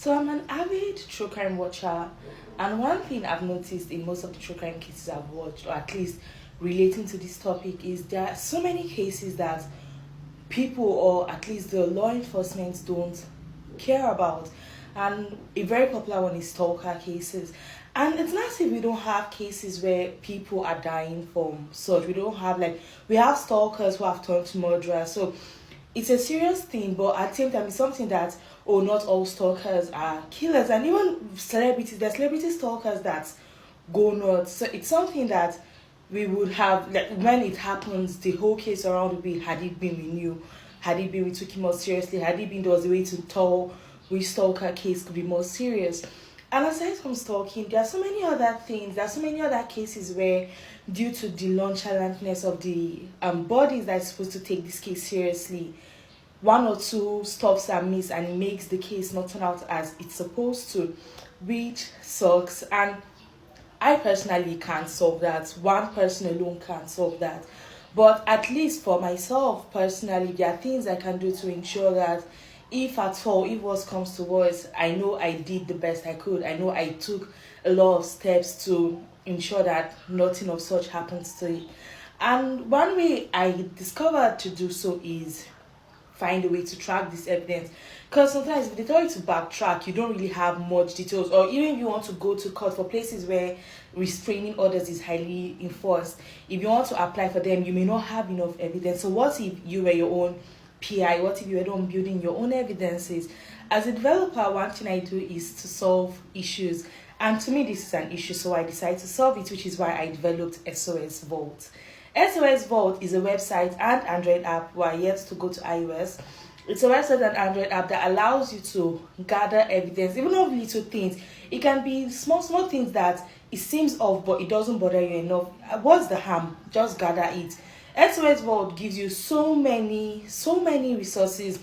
So I'm an avid true crime watcher, and one thing I've noticed in most of the true crime cases I've watched, or at least relating to this topic, is there are so many cases that people, or at least the law enforcement, don't care about. And a very popular one is stalker cases. And it's not as if we don't have cases where people are dying from such. We don't have, like, we have stalkers who have turned to murderers. So it's a serious thing, but at the same time, it's something that, oh, not all stalkers are killers. And even celebrities, there are celebrity stalkers that go nuts. So it's something that we would have, like, when it happens, the whole case around would be, had it been we knew, had it been we took it more seriously, had it been there was a way to tell which stalker case could be more serious. And aside from stalking, there are so many other things, there are so many other cases where, due to the nonchalantness of the bodies that are supposed to take this case seriously, one or two stops are missed and it makes the case not turn out as it's supposed to, which sucks. And I personally can't solve that. One person alone can't solve that. But at least for myself personally, there are things I can do to ensure that if at all, if worse comes to worse, I know I did the best I could. I know I took a lot of steps to ensure that nothing of such happens to it. And one way I discovered to do so is find a way to track this evidence. Because sometimes if they tell you to backtrack, you don't really have much details. Or even if you want to go to court for places where restraining orders is highly enforced, if you want to apply for them, you may not have enough evidence. So what if you were your own PI? What if you were done building your own evidences? As a developer, one thing I do is to solve issues. And to me, this is an issue, so I decided to solve it, which is why I developed SOS Vault. SOS Vault is a website and Android app. We are yet to go to iOS. It's a website and Android app that allows you to gather evidence, even of little things. It can be small things that it seems off, but it doesn't bother you enough. What's the harm? Just gather it. SOS Vault gives you so many resources,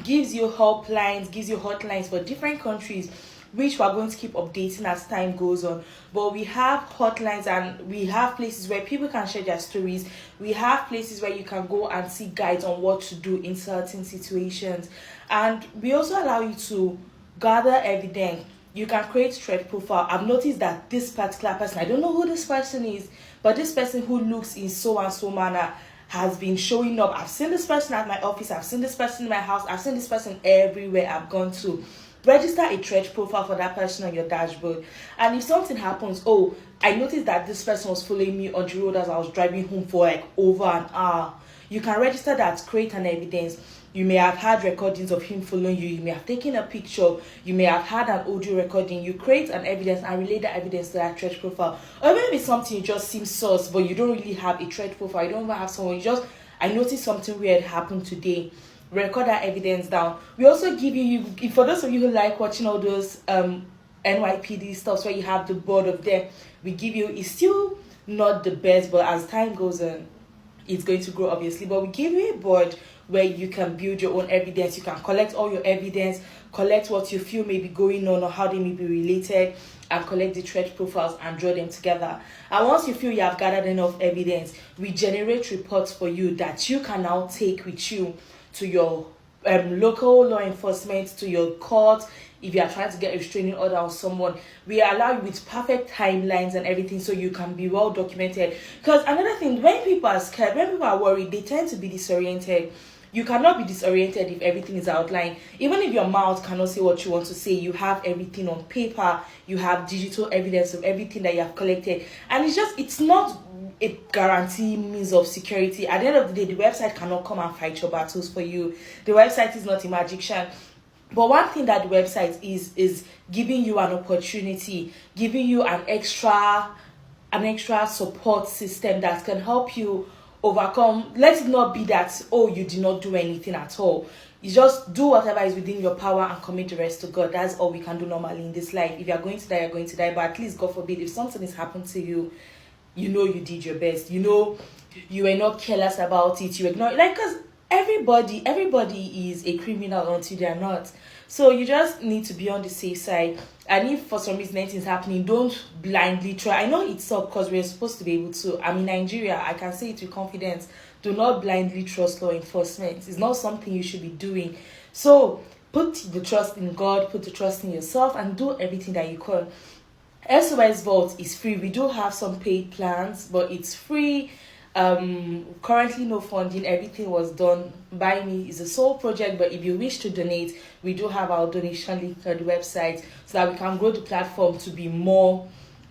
gives you helplines, gives you hotlines for different countries, which we're going to keep updating as time goes on. But we have hotlines and we have places where people can share their stories. We have places where you can go and see guides on what to do in certain situations. And we also allow you to gather evidence. You can create threat profile. I've noticed that this particular person, I don't know who this person is, but this person who looks in so and so manner has been showing up. I've seen this person at my office. I've seen this person in my house. I've seen this person everywhere I've gone to. Register a threat profile for that person on your dashboard. And if something happens, oh, I noticed that this person was following me on the road as I was driving home for like over an hour. You can register that, create an evidence. You may have had recordings of him following you. You may have taken a picture. You may have had an audio recording. You create an evidence and relay the evidence to that threat profile. Or maybe something you just seem sus, but you don't really have a threat profile. You don't even have someone. I noticed something weird happened today. Record that evidence down. We also give you, for those of you who like watching all those NYPD stuff where you have the board of them, we give you, it's still not the best, but as time goes on, it's going to grow obviously, but we give you a board where you can build your own evidence. You can collect all your evidence, collect what you feel may be going on or how they may be related, and collect the threat profiles and draw them together. And once you feel you have gathered enough evidence, we generate reports for you that you can now take with you to your local law enforcement, to your court. If you are trying to get a restraining order on someone, we allow you with perfect timelines and everything so you can be well documented. Because another thing, when people are scared, when people are worried, they tend to be disoriented. You cannot be disoriented if everything is outlined. Even if your mouth cannot say what you want to say, you have everything on paper, you have digital evidence of everything that you have collected. And it's not a guarantee means of security. At the end of the day, the website cannot come and fight your battles for you. The website is not a magician. But one thing that the website is giving you an opportunity, giving you an extra support system that can help you overcome. Let it not be that, oh, you did not do anything at all. You just do whatever is within your power and commit the rest to God. That's all we can do normally in this life. If you're going to die, you're going to die. But at least, God forbid, if something has happened to you, you know you did your best. You know you were not careless about it. You ignore it. Because everybody is a criminal until they are not. So you just need to be on the safe side. And if for some reason anything's happening, don't blindly try. I know it's up because we're supposed to be able to. I'm in Nigeria. I can say it with confidence. Do not blindly trust law enforcement. It's not something you should be doing. So put the trust in God, put the trust in yourself, and do everything that you can. SOS Vault is free. We do have some paid plans, but it's free. Currently no funding. Everything was done by me. It's a sole project, but if you wish to donate, we do have our donation link on the website so that we can grow the platform to be more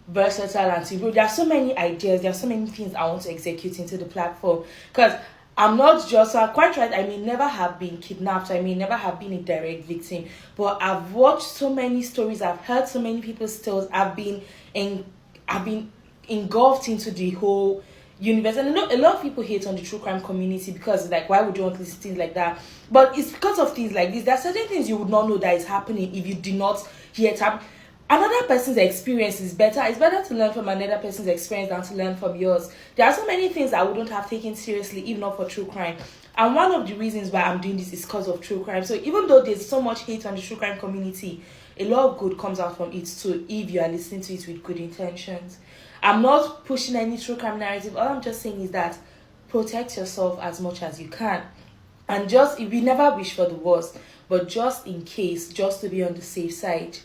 versatile and to grow. There are so many ideas, there are so many things I want to execute into the platform, because I'm not just quite right. I may never have been kidnapped. I may never have been a direct victim, but I've watched so many stories. I've heard so many people's tales. I've been engulfed into the whole universe. And I know a lot of people hate on the true crime community because, like, why would you want to listen to things like that? But it's because of things like this. There are certain things you would not know that is happening if you did not hear it happen. Another person's experience is better. It's better to learn from another person's experience than to learn from yours. There are so many things I wouldn't have taken seriously if not for true crime. And one of the reasons why I'm doing this is because of true crime. So even though there's so much hate on the true crime community, a lot of good comes out from it too if you are listening to it with good intentions. I'm not pushing any true crime narrative. All I'm just saying is that protect yourself as much as you can. And just, if we never wish for the worst, but just in case, just to be on the safe side,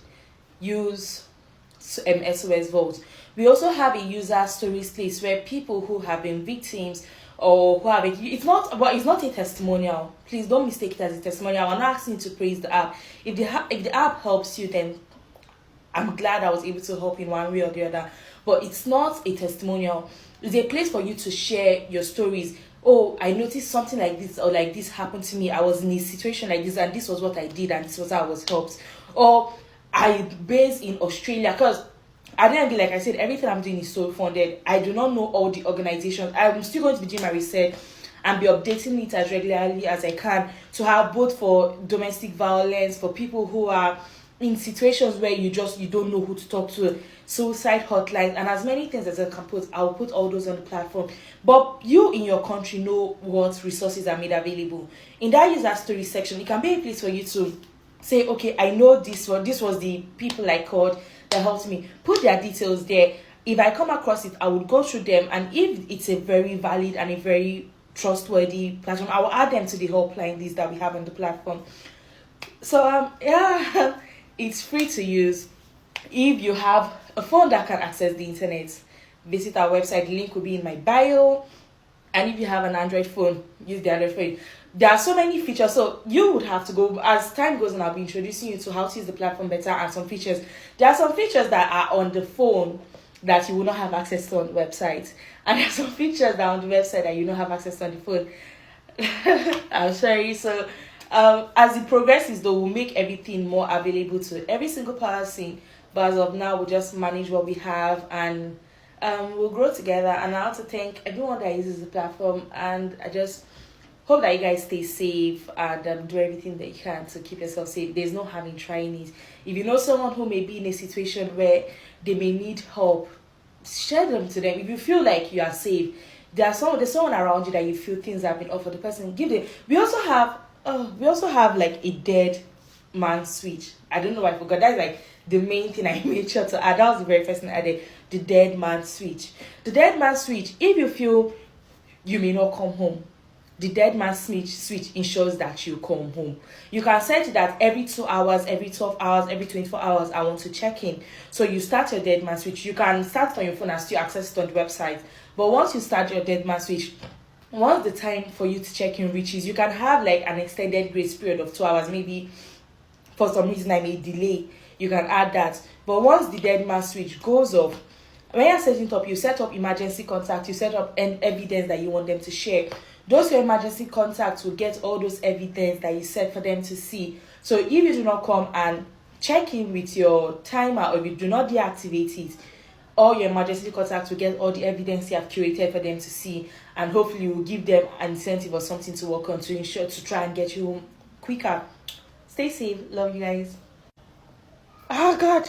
use SOS Vault. We also have a user stories place where people who have been victims or who have it's not a testimonial. Please don't mistake it as a testimonial. I'm not asking you to praise the app. If the app helps you, then I'm glad I was able to help in one way or the other. But it's not a testimonial. It's a place for you to share your stories. Oh, I noticed something like this, or like this happened to me. I was in a situation like this, and this was what I did, and this was how I was helped. Or I based in Australia, because at the end of the day, like I said, everything I'm doing is so funded. I do not know all the organizations. I'm still going to be doing my research and be updating it as regularly as I can to have both for domestic violence, for people who are in situations where you don't know who to talk to, suicide hotlines, and as many things as I can put. I'll put all those on the platform. But you in your country know what resources are made available. In that user story section, it can be a place for you to say, okay, I know this was the people I called that helped me. Put their details there. If I come across it, I would go through them, and if it's a very valid and a very trustworthy platform, I will add them to the helpline list that we have on the platform. So yeah, it's free to use. If you have a phone that can access the internet, visit our website. The link will be in my bio. And if you have an Android phone, use the Android phone. There are so many features, so you would have to go, as time goes on, I'll be introducing you to how to use the platform better and some features. There are some features that are on the phone that you will not have access to on the website. And there are some features that are on the website that you don't have access to on the phone. I'm sorry. So as it progresses, though, we'll make everything more available to every single person. But as of now, we'll just manage what we have, and we'll grow together. And I want to thank everyone that uses the platform, and I just hope that you guys stay safe and do everything that you can to keep yourself safe. There's no harm in trying it. If you know someone who may be in a situation where they may need help, share them to them. If you feel like you are safe, there's someone around you that you feel things have been offered, the person, give them. We also have like a dead man switch. I don't know why I forgot. That's like the main thing I made sure to add. That was the very first thing I added. The dead man switch. The dead man switch, if you feel you may not come home, the dead man switch ensures that you come home. You can set it that every 2 hours, every 12 hours, every 24 hours, I want to check in. So you start your dead man switch. You can start on your phone and still access it on the website. But once you start your dead man switch, once the time for you to check in reaches, you can have like an extended grace period of 2 hours. Maybe for some reason I may delay. You can add that. But once the dead man switch goes off, when you're setting it up, you set up emergency contact. You set up evidence that you want them to share. Those your emergency contacts will get all those evidence that you set for them to see. So if you do not come and check in with your timer, or if you do not deactivate it, all your emergency contacts will get all the evidence you have curated for them to see, and hopefully you will give them an incentive or something to work on to ensure to try and get you home quicker. Stay safe. Love you guys. Oh God.